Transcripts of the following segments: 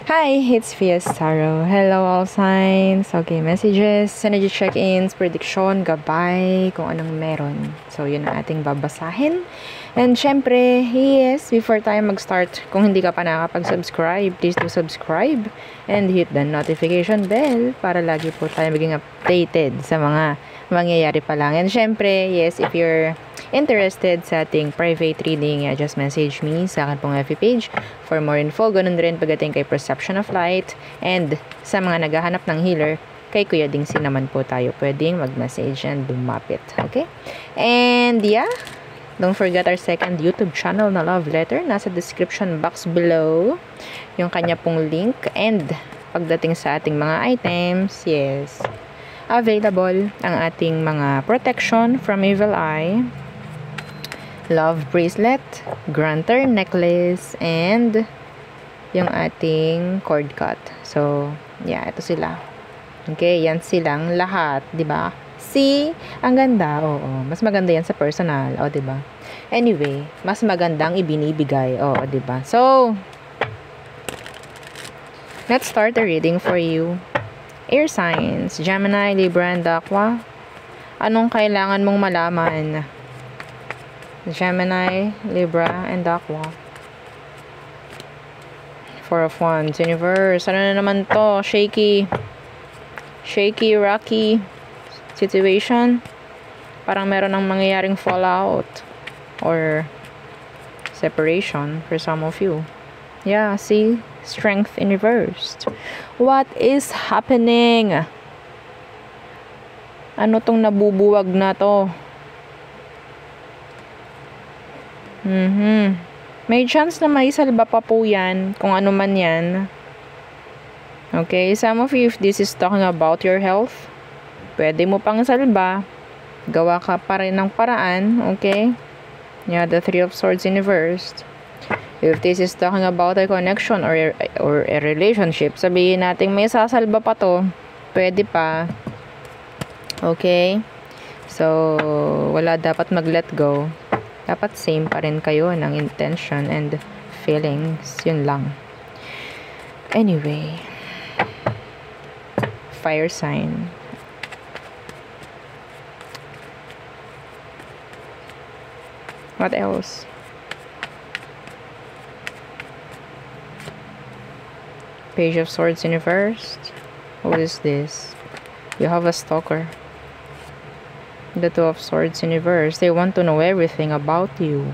Hi, it's Fias Taro. Hello all signs. Okay, messages, energy check-ins, prediction, gabay, kung anong meron. So, yun ang ating babasahin. And syempre, yes, before tayo mag-start, kung hindi ka pa nakapag-subscribe, please do subscribe and hit the notification bell para lagi po tayo maging updated sa mga mangyayari pa lang. And syempre, yes, if you're interested sa ating private reading, just message me sa akin pong FB page for more info. Ganun rin pagdating kay Perception of Light. And sa mga naghahanap ng healer, kay Kuya Dingsi naman po tayo pwedeng mag-message and lumapit. Okay? And yeah, don't forget our second YouTube channel na Love Letter. Nasa description box below yung kanya pong link. And pagdating sa ating mga items, yes, available ang ating mga protection from evil eye, love bracelet, granter necklace, and yung ating cord cut. So, yeah, ito sila. Okay, yan silang lahat, 'di ba? See, ang ganda. Oo, mas maganda yan sa personal, 'di ba? Anyway, mas magandang ibinibigay, 'di ba? So, let's start the reading for you. Air signs, Gemini, Libra, and Aqua. Anong kailangan mong malaman? Gemini, Libra, and Aqua. Four of Wands, Universe. Ano na naman to? Shaky, rocky situation. Parang meron ng mangyayaring fallout or separation for some of you. Yeah, see? Strength in reversed. What is happening? Ano tong nabubuwag na to? May chance na may salba pa po yan, kung ano man yan. Okay, some of you, if this is talking about your health, pwede mo pang salba. Gawa ka pa rin ng paraan, okay? Yeah, the Three of Swords in reversed. If this is talking about a connection or a relationship, sabihin natin may sasalba pa to, pwede pa. Okay? So, wala dapat mag-let go. Dapat same pa rin kayo ng intention and feelings. Yun lang. Anyway. Fire sign. What else? Page of Swords in reversed. What is this? You have a stalker. The Two of Swords in reverse. They want to know everything about you.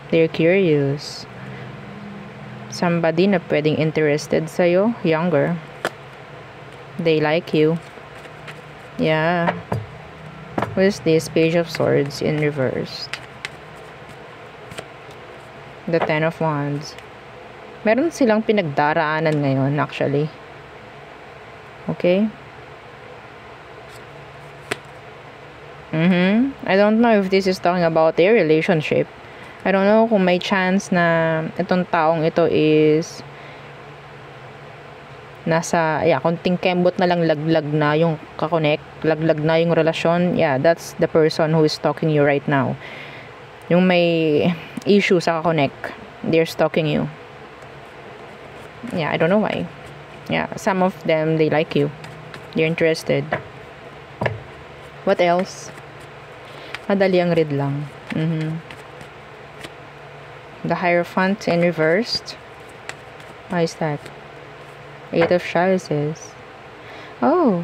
They're curious. Somebody na pwedeng interested sa'yo. Younger. They like you. Yeah. What is this? Page of Swords in reverse. The Ten of Wands. Meron silang pinagdaraanan ngayon actually. Okay? I don't know if this is talking about their relationship. I don't know kung may chance na itong taong ito is nasa, konting kembot na lang, laglag na yung kakonek, laglag na yung relasyon. Yeah, that's the person who is stalking you right now. Yung may issue sa kakonek, they're stalking you. Yeah, I don't know why. Yeah, some of them, they like you. They're interested. What else? Madali ang read lang. The Hierophant in reversed. Why is that? Eight of Chalices. Oh,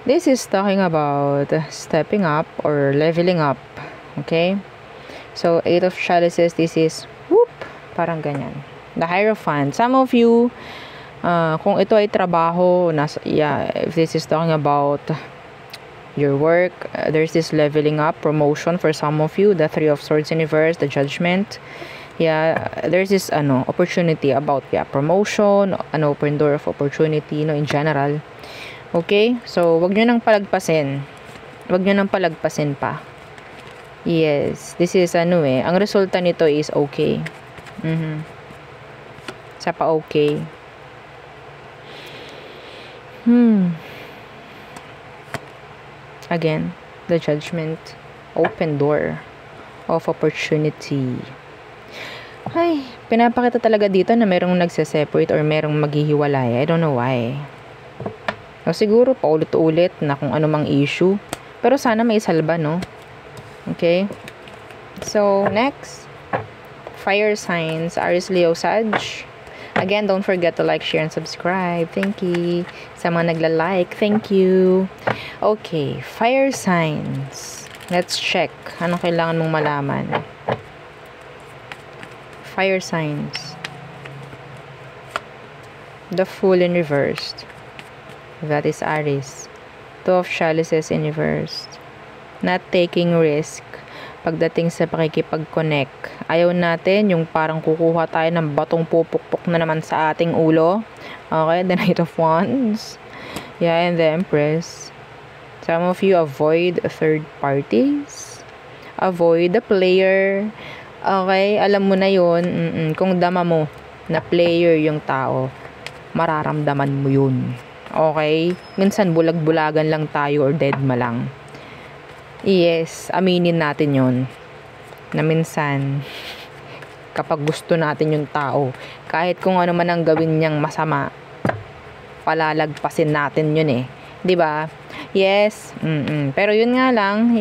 this is talking about stepping up or leveling up. Okay? So, Eight of Chalices, this is, whoop, parang ganyan. The Hierophant. Some of you, kung ito ay trabaho, if this is talking about your work, there's this leveling up, promotion for some of you. The Three of Swords in reverse, the Judgment. Yeah, there's this opportunity about promotion, an open door of opportunity in general. Okay? So, wag nyo nang palagpasin. Wag nyo nang palagpasin pa. Yes, this is ang resulta nito is okay. Sa pa okay. Again, the Judgment, open door of opportunity. Ay, pinapakita talaga dito na merong nagse-separate or merong maghihiwalay. I don't know why. O siguro paulit-ulit na kung ano mang issue. Pero sana may salba, no? Okay? So, next. Fire signs. Aries, Leo, Sag. Again, don't forget to like, share, and subscribe. Thank you. Sa mga nagla-like, thank you. Okay, fire signs. Let's check. Anong kailangan mong malaman? Fire signs. The Fool in reversed. That is Aries. Two of Chalices in reversed. Not taking risk. Pagdating sa pakikipag-connect. Ayaw natin yung parang kukuha tayo ng batong pupukpok na naman sa ating ulo. Okay, the Knight of Wands. Yeah, and the Empress. Some of you avoid third parties. Avoid the player. Okay, alam mo na yun. Kung dama mo na player yung tao, mararamdaman mo yun. Okay? Minsan bulag-bulagan lang tayo or deadma lang. Yes, aminin natin yon na minsan kapag gusto natin yung tao, kahit kung ano man ang gawin niyang masama, palalagpasin natin yun eh. 'Di ba? Yes. Pero yun nga lang,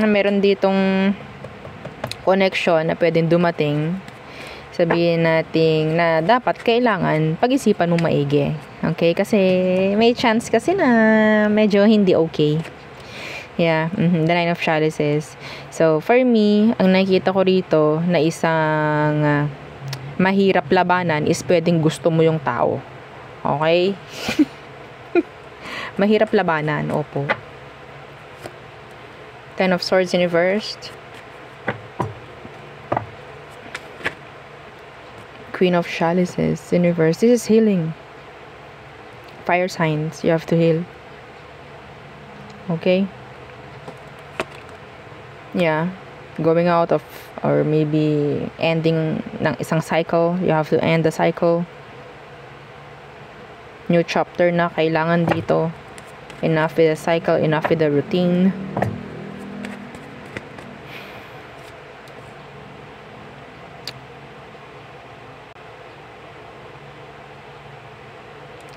meron ditong connection na pwedeng dumating. Sabihin natin na dapat kailangan pag-isipan mo maigi. Okay? Kasi may chance kasi na medyo hindi okay. Yeah, the Nine of Chalices. So, for me, ang nakikita ko rito na isang mahirap labanan is pwedeng gusto mo yung tao. Okay? Mahirap labanan, opo. Ten of Swords in reversed. Queen of Chalices in reverse. This is healing. Fire signs, you have to heal. Okay? Yeah, going out of or maybe ending ng isang cycle. You have to end the cycle. New chapter na kailangan dito. Enough with the cycle, enough with the routine.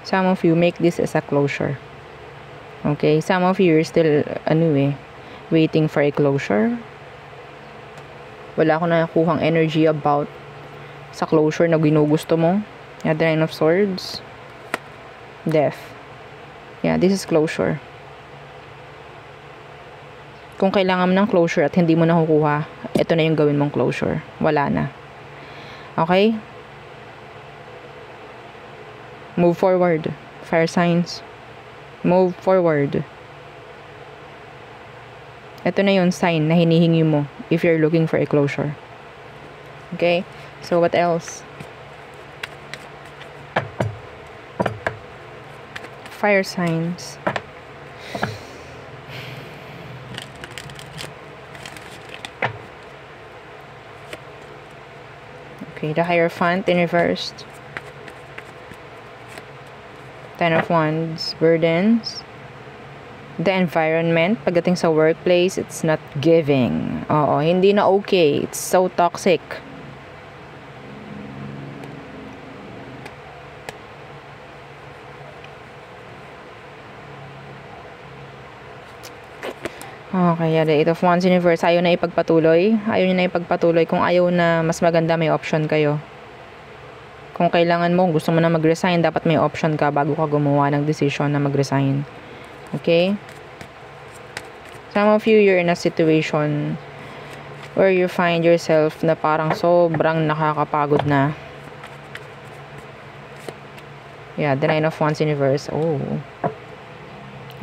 Some of you make this as a closure. Okay, some of you are still waiting for a closure. Wala akong nakuhang energy about sa closure na ginugusto mo. Yeah, the Nine of Swords. Death. Yeah, this is closure. Kung kailangan mo ng closure at hindi mo nakukuha, ito na yung gawin mong closure. Wala na. Okay? Move forward. Fire signs. Move forward. Ito na yung sign na hinihingi mo if you're looking for a closure. Okay? So, what else? Fire signs. Okay, the Hierophant in reversed. Ten of Wands, burdens. The environment, pagdating sa workplace, it's not giving. Oo, hindi na okay. It's so toxic. Okay, yeah, the Eight of Wands universe. Ayaw na ipagpatuloy. Ayaw nyo na ipagpatuloy. Kung ayaw na mas maganda, may option kayo. Kung kailangan mo, gusto mo na mag-resign, dapat may option ka bago ka gumawa ng decision na mag-resign. Okay? Some of you, you're in a situation where you find yourself na parang sobrang nakakapagod na. Yeah, the Nine of Wands universe. Oh.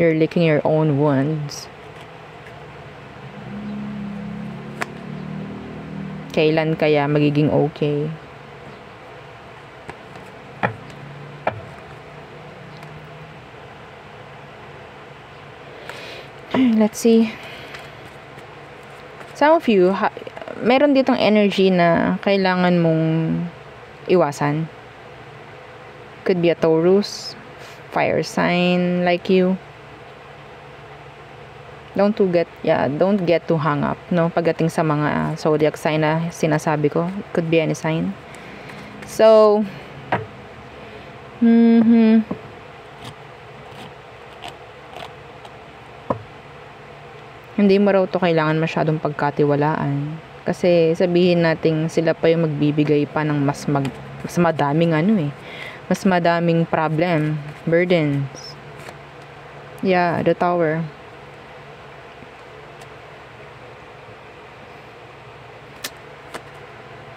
You're licking your own wounds. Kailan kaya magiging okay? Let's see. Some of you, meron ditong energy na kailangan mong iwasan. Could be a Taurus, fire sign like you. Don't get too hung up, no? Pagdating sa mga zodiac sign na sinasabi ko. It could be any sign. So, hindi mo raw to kailangan masyadong pagkatiwalaan. Kasi sabihin natin sila pa yung magbibigay pa ng mas madaming mas madaming problem, burdens. Yeah, the Tower.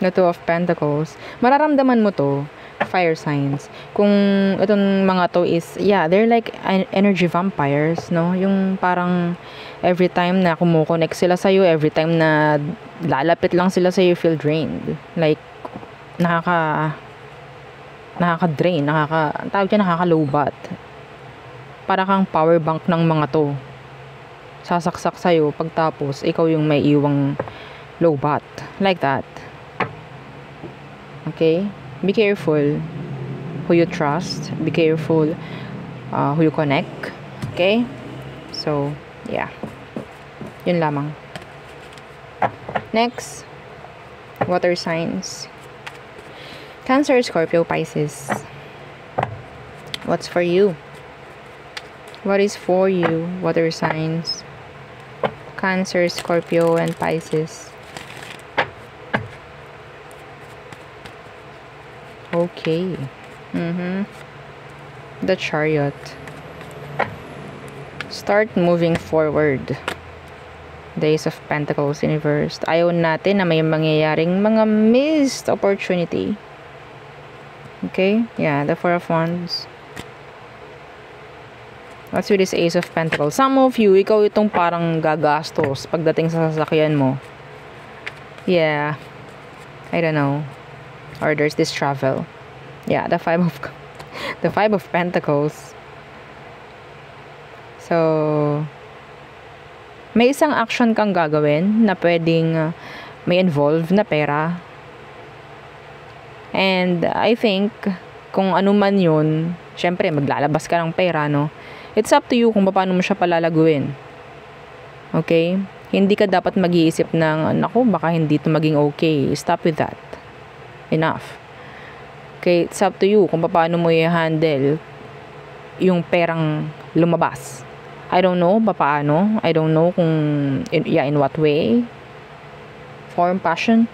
The Two of Pentacles. Mararamdaman mo to, fire signs. Kung itong mga to is, they're like energy vampires, no? Yung parang every time na kumukonect sila sa'yo, every time na lalapit lang sila sa'yo, you feel drained. Like, nakaka-drain, tawag niya nakaka-lowbat. Para kang power bank ng mga to. Sasaksak sa'yo, pagtapos, ikaw yung may iwang lowbat. Like that. Okay? Be careful who you trust. Be careful who you connect. Okay? So, yeah. Yun lamang. Next, water signs. Cancer, Scorpio, Pisces. What's for you? What is for you? Water signs. Cancer, Scorpio, and Pisces. Okay. The Chariot. Start moving forward. The Ace of Pentacles Universe. Ayaw natin na may mangyayaring mga missed opportunity. Okay? Yeah, the Four of Wands. What's with this Ace of Pentacles? Some of you, ikaw itong parang gagastos pagdating sa sasakyan mo. Yeah. I don't know. Or there's this travel. Yeah, the Five of Pentacles. So, may isang action kang gagawin na pwedeng may involve na pera. And I think, kung ano man yun, syempre, maglalabas ka ng pera, no? It's up to you kung paano mo siya palalaguin. Okay? Hindi ka dapat mag-iisip ng, naku, baka hindi ito maging okay. Stop with that. Enough. Okay, it's up to you kung paano mo i-handle yung perang lumabas. I don't know paano. I don't know kung in what way. Form, passion.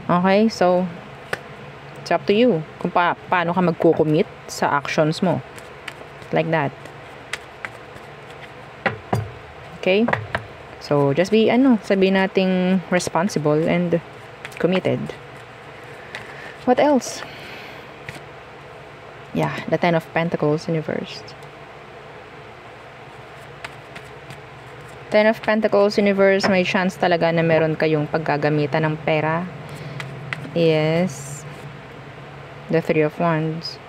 Okay, so it's up to you kung paano ka magko-commit sa actions mo. Like that. Okay? So just be sabihin nating responsible and committed. What else? Yeah, the Ten of Pentacles Universe. Ten of Pentacles Universe, may chance talaga na meron kayong paggagamitan ng pera. Yes. The Three of Wands.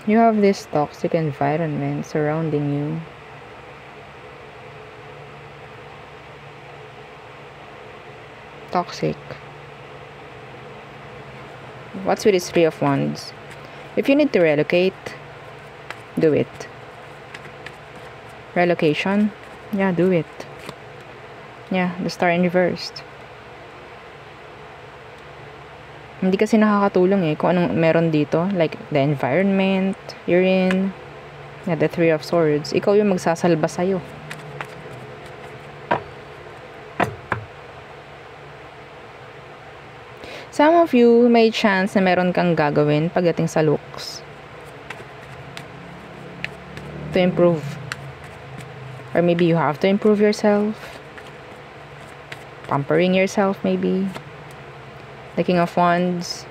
You have this toxic environment surrounding you. Toxic. What's with this Three of Wands? If you need to relocate, do it. Relocation? Yeah, do it. Yeah, the Star in reversed. Hindi kasi nakakatulong kung anong meron dito. Like, the environment you're in. Yeah, the Three of Swords. Ikaw yung magsasalba sa'yo. Some of you, may chance na meron kang gagawin pagdating sa looks. To improve. Or maybe you have to improve yourself. Pampering yourself, maybe. The King of Wands.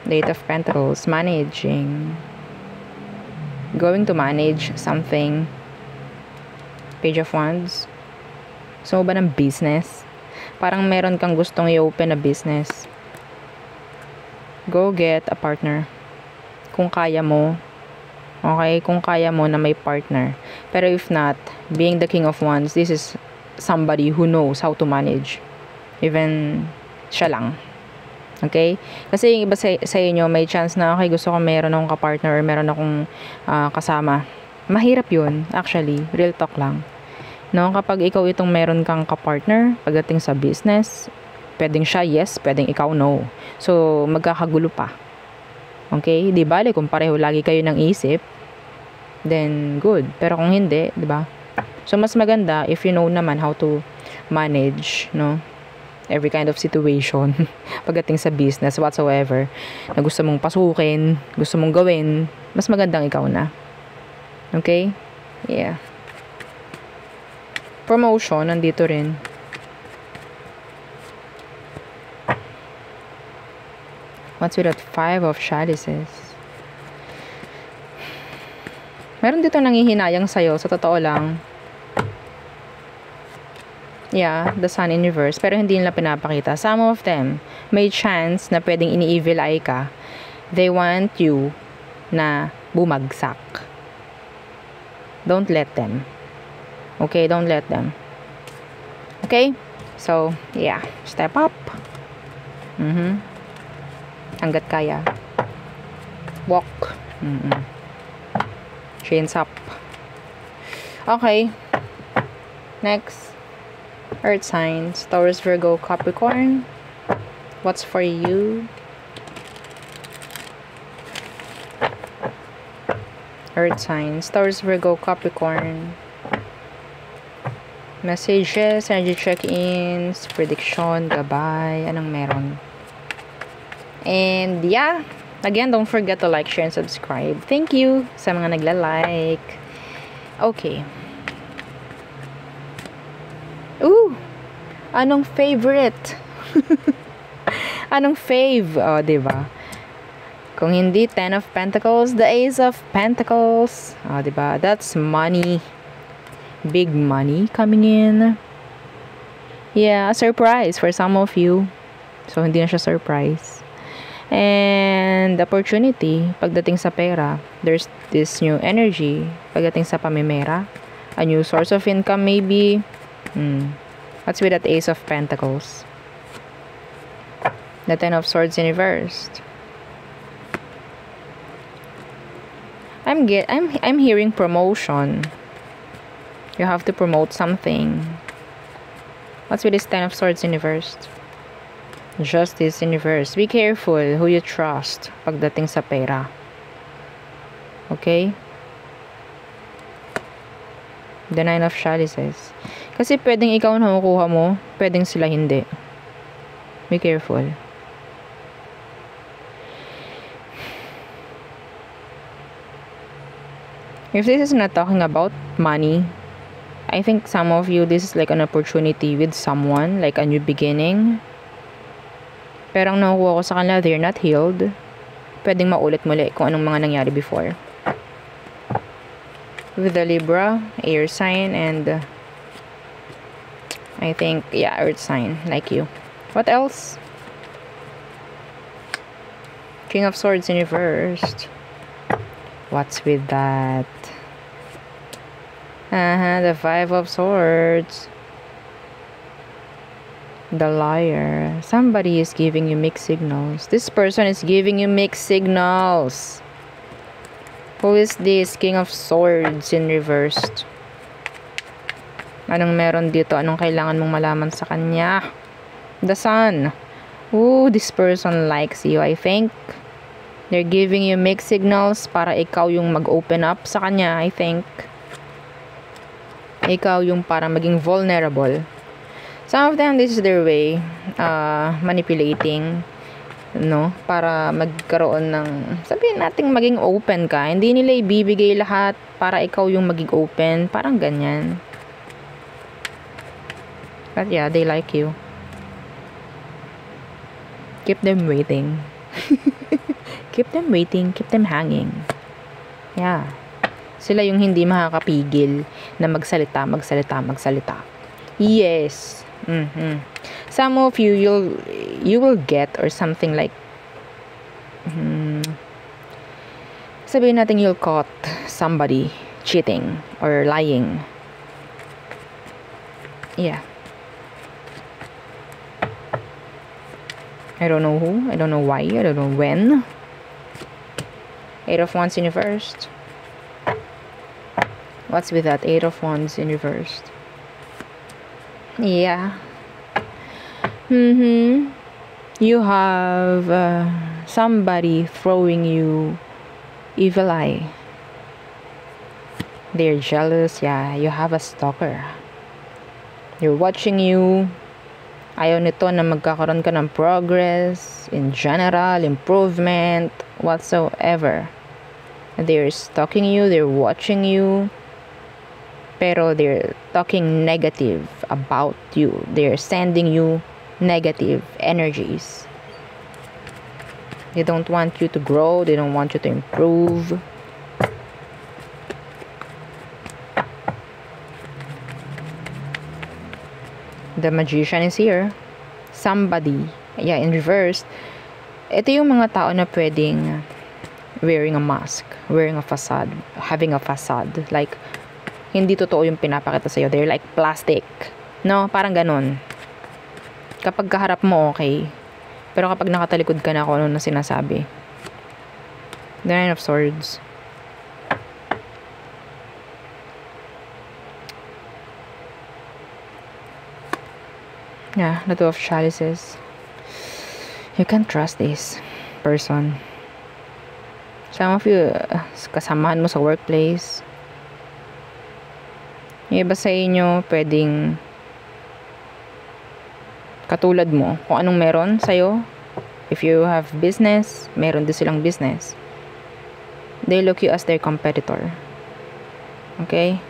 The Eight of Pentacles. Managing. Going to manage something. Page of Wands. So ba ng business? Parang meron kang gustong i-open na business. Go get a partner. Kung kaya mo. Okay? Kung kaya mo na may partner. Pero if not, being the King of Wands, this is somebody who knows how to manage. Even siya lang. Okay? Kasi yung iba sa inyo, may chance na, okay, gusto ko meron akong kapartner or meron akong kasama. Mahirap yun, actually. Real talk lang. No? Kapag ikaw itong meron kang kapartner, pagdating sa business, pwedeng siya yes, pwedeng ikaw no. So, magkakagulo pa. Okay? Di bale, kung pareho lagi kayo ng isip, then good. Pero kung hindi, di ba? So, mas maganda if you know naman how to manage, no? Every kind of situation pagdating sa business whatsoever na gusto mong pasukin, gusto mong gawin, mas magandang ikaw na. Okay? Yeah. Promotion, nandito rin. What's with that 5 of chalices? Meron dito nanghihinayang sa'yo, sa totoo lang. Yeah, the sun in reverse. Pero hindi nila pinapakita. Some of them, may chance na pwedeng ini-evil eye ka. They want you na bumagsak. Don't let them. Okay, don't let them. Okay? So, yeah. Step up. Hanggat kaya. Walk. Chains up. Okay. Next. Earth signs, Taurus, Virgo, Capricorn. What's for you? Earth signs, Taurus, Virgo, Capricorn. Messages, energy check-ins, prediction, gabay, anong meron? And yeah, again, don't forget to like, share, and subscribe. Thank you sa mga nagla-like. Okay. Ooh! Anong favorite? Anong fave? O, diba? Kung hindi, 10 of Pentacles, the Ace of Pentacles. O, diba? That's money. Big money coming in. Yeah, a surprise for some of you. So, hindi na siya surprise. And opportunity, pagdating sa pera, there's this new energy. Pagdating sa pamimera, a new source of income maybe. What's with that Ace of Pentacles? The 10 of Swords in reverse. I'm hearing promotion. You have to promote something. What's with this 10 of Swords in reverse? Justice in reverse. Be careful who you trust pagdating sa pera. Okay? The 9 of Chalices. Kasi pwedeng ikaw na makukuha mo, pwedeng sila hindi. Be careful. If this is not talking about money, I think some of you, this is like an opportunity with someone, like a new beginning. Pero ang nakukuha ko sa kanila, they're not healed. Pwedeng maulit muli kung anong mga nangyari before. With the Libra, air sign, and I think, yeah, earth sign, like you. What else? King of Swords in reversed. What's with that? The 5 of Swords. The Liar. Somebody is giving you mixed signals. This person is giving you mixed signals. Who is this? King of Swords in reversed. Anong meron dito? Anong kailangan mong malaman sa kanya? The Sun. Ooh, this person likes you, I think. They're giving you mixed signals para ikaw yung mag-open up sa kanya, I think. Ikaw yung para maging vulnerable. Some of them, this is their way, manipulating, no? Para magkaroon ng, sabihin natin maging open ka. Hindi nila ibibigay lahat para ikaw yung maging open. Parang ganyan. But yeah, they like you. Keep them waiting. Keep them waiting. Keep them hanging. Yeah. Sila yung hindi makakapigil na magsalita. Yes. Some of you, you will get or something like, sabihin natin you'll caught somebody cheating or lying. Yeah. I don't know who, I don't know why, I don't know when. 8 of Wands in reversed. What's with that 8 of Wands in reversed? Yeah. You have somebody throwing you evil eye. They're jealous. Yeah, you have a stalker. You're watching you. Ayaw nito na magkakaroon ka ng progress, in general, improvement, whatsoever. They're stalking you, they're watching you, pero they're talking negative about you. They're sending you negative energies. They don't want you to grow, they don't want you to improve. The Magician is here. Somebody, yeah, in reverse. Ito yung mga tao na pwedeng wearing a mask, wearing a facade, having a facade. Like, hindi totoo yung pinapakita sa'yo. They're like plastic. No? Parang ganun. Kapag kaharap mo, okay. Pero kapag nakatalikod ka na, kung ano na sinasabi. The Nine of Swords. Yeah, the Two of Chalices. You can't trust this person. Some of you, kasamahan mo sa workplace. Yung iba sa inyo, pwedeng katulad mo. Kung anong meron sa'yo, if you have business, meron din silang business. They look you as their competitor. Okay?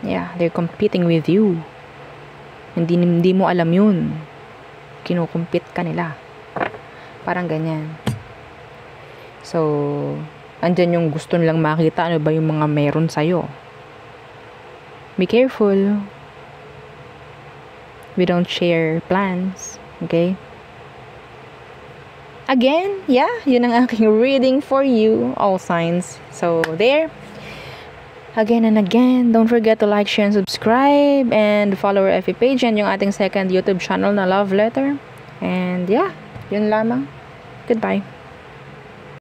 Yeah, they're competing with you. Hindi mo alam yun. Kinukumpit ka nila. Parang ganyan. So, andyan yung gusto nilang makita ano ba yung mga meron sa'yo. Be careful. We don't share plans. Okay? Again, yeah, yun ang aking reading for you, all signs. So, there. Again and again, don't forget to like, share, and subscribe, and follow our FB page and yung ating second YouTube channel na Love Letter. And yeah, yun lamang. Goodbye.